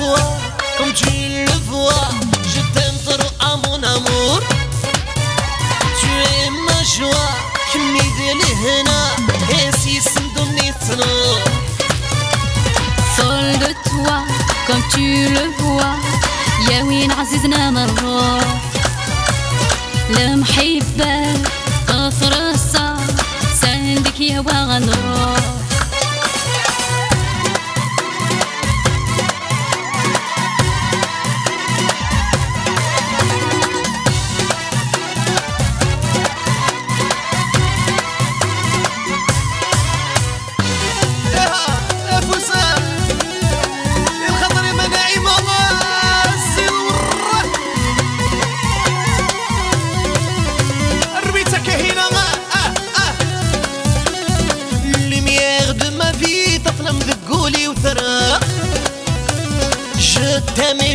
vois, comme tu le vois. Je t'aime trop à mon amour. Tu es ma joie, كميدي لهنا هاسي سندوني تنور. Folle de toi, comme tu le vois. يا وين عزيزنا مرة المحبة أفرصة سندك يا وغنروح.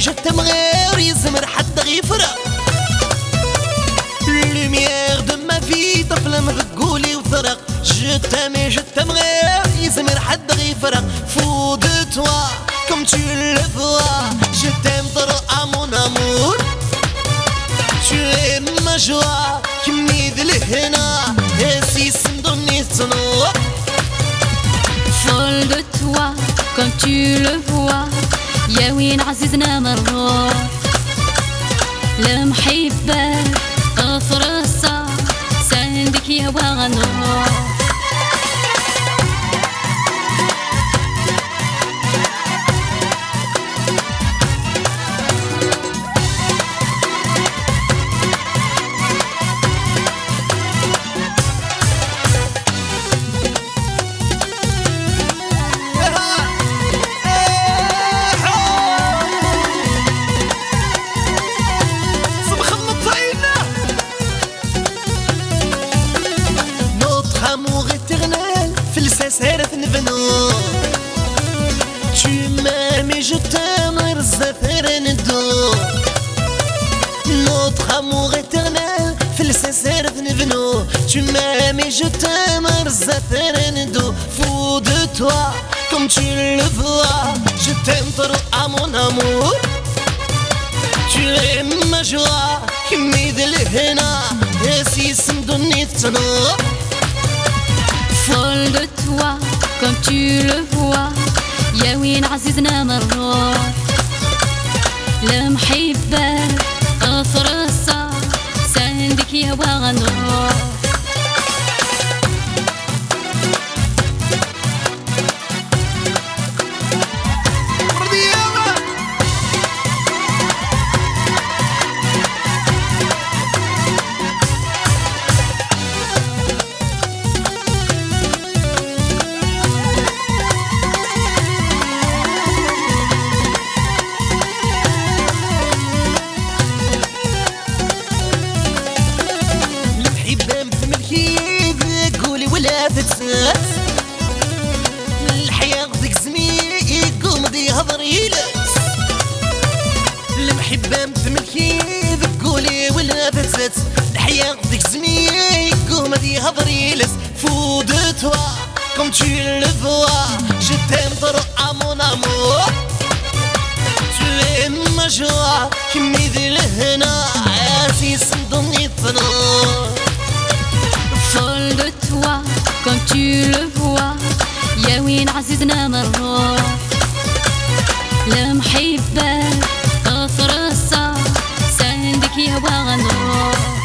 Je t'aime غير يزمر حد غيفرق. Lumière de ma vie تفلم ذقولي وثرق. Je t'aime غير يزمر حد غيفرق. Fou de toi comme tu le vois. Je t'aime trop à mon amour. Tu es ma joie كميد لهنا هاسي سندوني تنور. Folle de toi comme tu le vois. يا وين عزيزنا مرة المحبة أفرصة سندك يا وغنروح. سهرة نبنو. Tu m'aimes et je t'aime غير الزفير ندو. Notre amour éternel في السهرة نبنو. Tu m'aimes et je t'aime غير الزفير ندو. Fou de toi comme tu le vois. Je t'aime trop à mon amour. Tu es ma joie كميد لهنا هاسي سندوني تنور. Folle de toi comme tu le vois. يا وين عزيزنا مرة المحبة أفرصة سندك يا وغنروح. الحياة غدك زمي يقوم دي هضري لس. المحبة متملكي ذقولي ولا بتزت. الحياة غدك زمي يقوم دي هضري لس. Fou de toi comme tu le vois. Je t'aime trop à mon amour. Tu es ma joie كميدي لهنا عاسي صندوني تنور. Folle de toi comme tu le vois. يا وين عزيزنا مرة المحبة أفرصة سندك يا وغنروح.